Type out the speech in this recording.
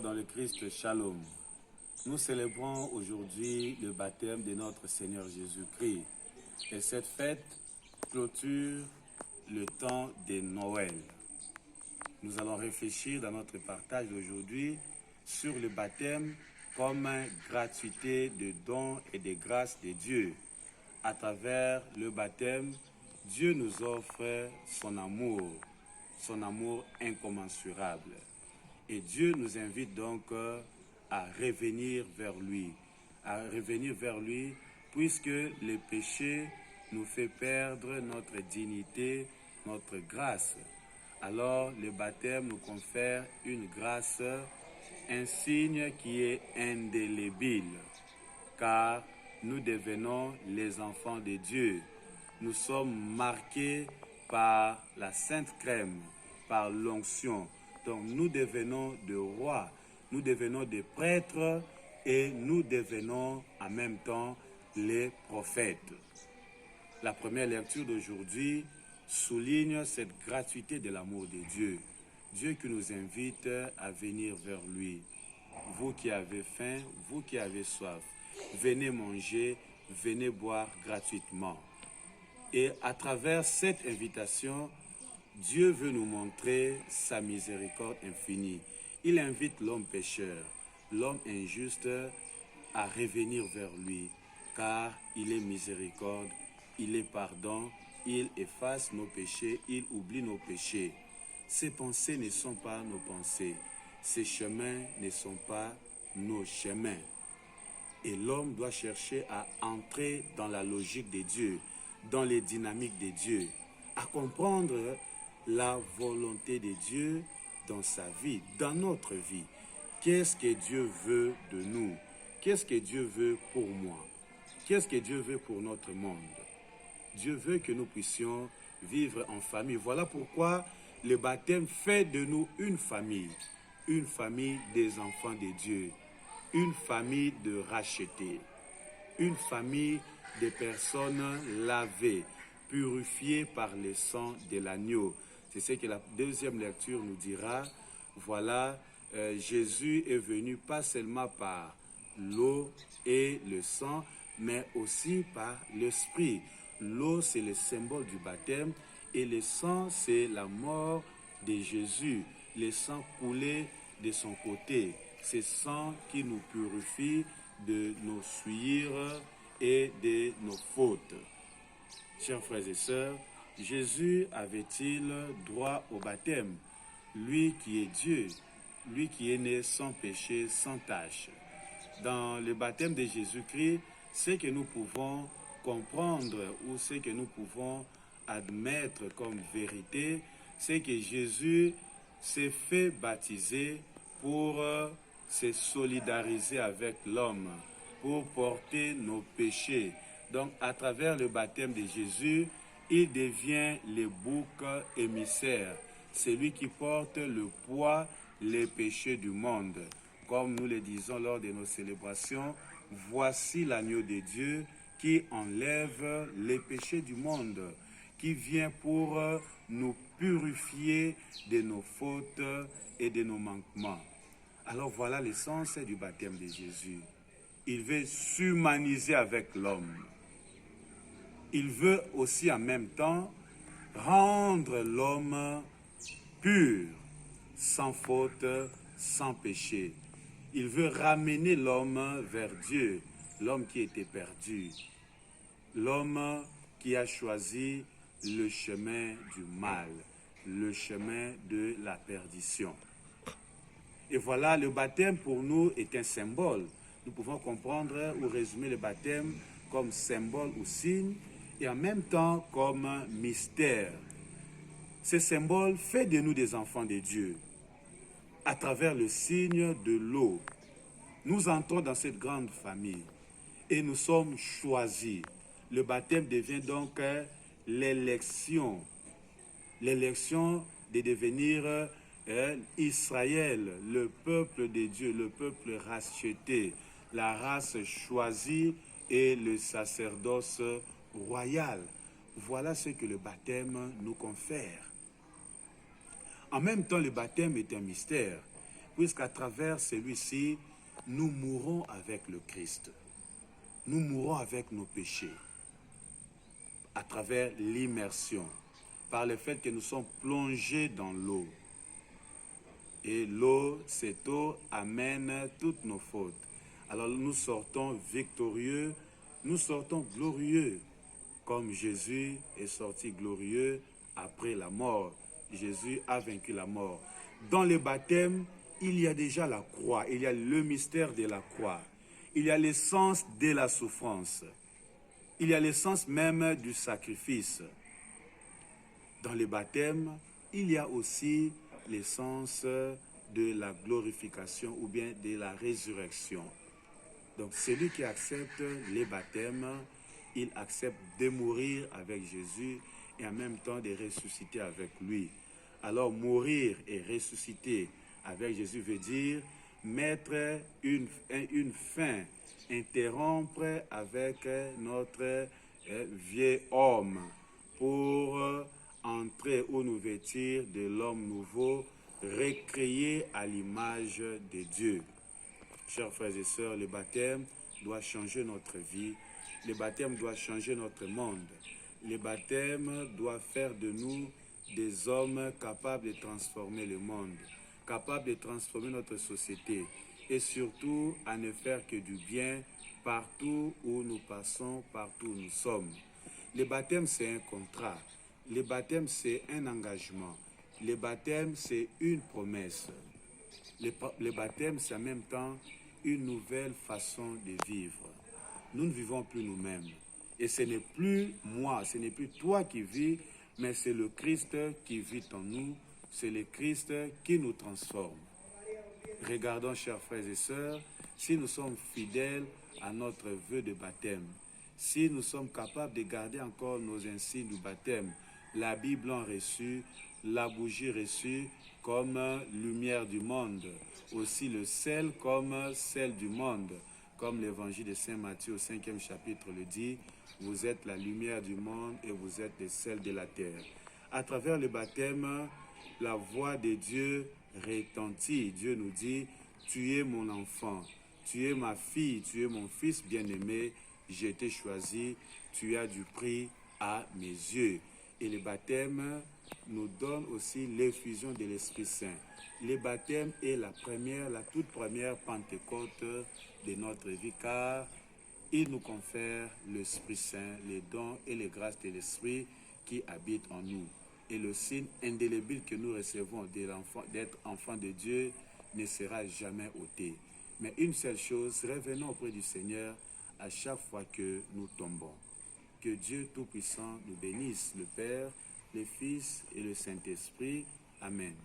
dans le Christ, Shalom. Nous célébrons aujourd'hui le baptême de notre Seigneur Jésus-Christ. Et cette fête clôture le temps de Noël. Nous allons réfléchir dans notre partage d'aujourd'hui sur le baptême comme gratuité de dons et de grâces de Dieu. À travers le baptême, Dieu nous offre son amour incommensurable. Et Dieu nous invite donc à revenir vers lui, puisque le péché nous fait perdre notre dignité, notre grâce. Alors le baptême nous confère une grâce, un signe qui est indélébile, car nous devenons les enfants de Dieu. Nous sommes marqués par la sainte crème, par l'onction. Donc nous devenons des rois, nous devenons des prêtres et nous devenons en même temps les prophètes. La première lecture d'aujourd'hui souligne cette gratuité de l'amour de Dieu. Dieu qui nous invite à venir vers lui. Vous qui avez faim, vous qui avez soif, venez manger, venez boire gratuitement. Et à travers cette invitation, Dieu veut nous montrer sa miséricorde infinie. Il invite l'homme pécheur, l'homme injuste à revenir vers lui, car il est miséricorde, il est pardon, il efface nos péchés, il oublie nos péchés. Ses pensées ne sont pas nos pensées, ses chemins ne sont pas nos chemins. Et l'homme doit chercher à entrer dans la logique de Dieu, dans les dynamiques de Dieu, à comprendre la volonté de Dieu dans sa vie, dans notre vie. Qu'est-ce que Dieu veut de nous? Qu'est-ce que Dieu veut pour moi? Qu'est-ce que Dieu veut pour notre monde? Dieu veut que nous puissions vivre en famille. Voilà pourquoi le baptême fait de nous une famille des enfants de Dieu, une famille de rachetés, une famille de personnes lavées, purifiées par le sang de l'agneau. C'est ce que la deuxième lecture nous dira. Voilà, Jésus est venu pas seulement par l'eau et le sang, mais aussi par l'esprit. L'eau, c'est le symbole du baptême et le sang, c'est la mort de Jésus. Le sang coulé de son côté. C'est sang qui nous purifie de nos souillures et de nos fautes. Chers frères et sœurs, Jésus avait-il droit au baptême? Lui qui est Dieu, lui qui est né sans péché, sans tache. Dans le baptême de Jésus-Christ, ce que nous pouvons comprendre ou ce que nous pouvons admettre comme vérité, c'est que Jésus s'est fait baptiser pour se solidariser avec l'homme, pour porter nos péchés. Donc, à travers le baptême de Jésus, il devient le bouc émissaire, celui qui porte le poids, les péchés du monde. Comme nous le disons lors de nos célébrations, voici l'agneau de Dieu qui enlève les péchés du monde, qui vient pour nous purifier de nos fautes et de nos manquements. Alors voilà l'essence du baptême de Jésus. Il veut s'humaniser avec l'homme. Il veut aussi en même temps rendre l'homme pur, sans faute, sans péché. Il veut ramener l'homme vers Dieu, l'homme qui était perdu, l'homme qui a choisi le chemin du mal, le chemin de la perdition. Et voilà, le baptême pour nous est un symbole. Nous pouvons comprendre ou résumer le baptême comme symbole ou signe et en même temps comme mystère. Ce symbole fait de nous des enfants de Dieu. À travers le signe de l'eau, nous entrons dans cette grande famille et nous sommes choisis. Le baptême devient donc l'élection de devenir Israël, le peuple de Dieu, le peuple racheté, la race choisie et le sacerdoce royal. Voilà ce que le baptême nous confère. En même temps, le baptême est un mystère, puisqu'à travers celui-ci, nous mourrons avec le Christ. Nous mourrons avec nos péchés, à travers l'immersion, par le fait que nous sommes plongés dans l'eau. Et l'eau, cette eau amène toutes nos fautes. Alors nous sortons victorieux, nous sortons glorieux, comme Jésus est sorti glorieux après la mort. Jésus a vaincu la mort. Dans le baptême, il y a déjà la croix, il y a le mystère de la croix, il y a l'essence de la souffrance, il y a l'essence même du sacrifice. Dans le baptême, il y a aussi l'essence de la glorification ou bien de la résurrection. Donc celui qui accepte les baptêmes, il accepte de mourir avec Jésus et en même temps de ressusciter avec lui. Alors mourir et ressusciter avec Jésus veut dire mettre une fin, interrompre avec notre vieux homme pour entrer ou nous vêtir de l'homme nouveau, recréé à l'image de Dieu. Chers frères et sœurs, le baptême doit changer notre vie. Le baptême doit changer notre monde. Le baptême doit faire de nous des hommes capables de transformer le monde, capables de transformer notre société et surtout à ne faire que du bien partout où nous passons, partout où nous sommes. Le baptême, c'est un contrat. Le baptême, c'est un engagement. Le baptême, c'est une promesse. Le baptême, c'est en même temps une nouvelle façon de vivre. Nous ne vivons plus nous-mêmes. Et ce n'est plus moi, ce n'est plus toi qui vis, mais c'est le Christ qui vit en nous. C'est le Christ qui nous transforme. Regardons, chers frères et sœurs, si nous sommes fidèles à notre vœu de baptême, si nous sommes capables de garder encore nos insignes du baptême, la Bible en reçue, la bougie reçue comme lumière du monde, aussi le sel comme sel du monde, comme l'évangile de Saint Matthieu au 5e chapitre le dit, vous êtes la lumière du monde et vous êtes le sel de la terre. À travers le baptême, la voix de Dieu retentit. Dieu nous dit, tu es mon enfant, tu es ma fille, tu es mon fils bien-aimé, j'ai été choisi, tu as du prix à mes yeux. Et le baptême nous donne aussi l'effusion de l'Esprit Saint. Le baptême est la toute première Pentecôte de notre vie, car il nous confère l'Esprit Saint, les dons et les grâces de l'Esprit qui habitent en nous. Et le signe indélébile que nous recevons d'être enfants de Dieu ne sera jamais ôté. Mais une seule chose, revenons auprès du Seigneur à chaque fois que nous tombons. Que Dieu Tout-Puissant nous bénisse, le Père, le Fils et le Saint-Esprit. Amen.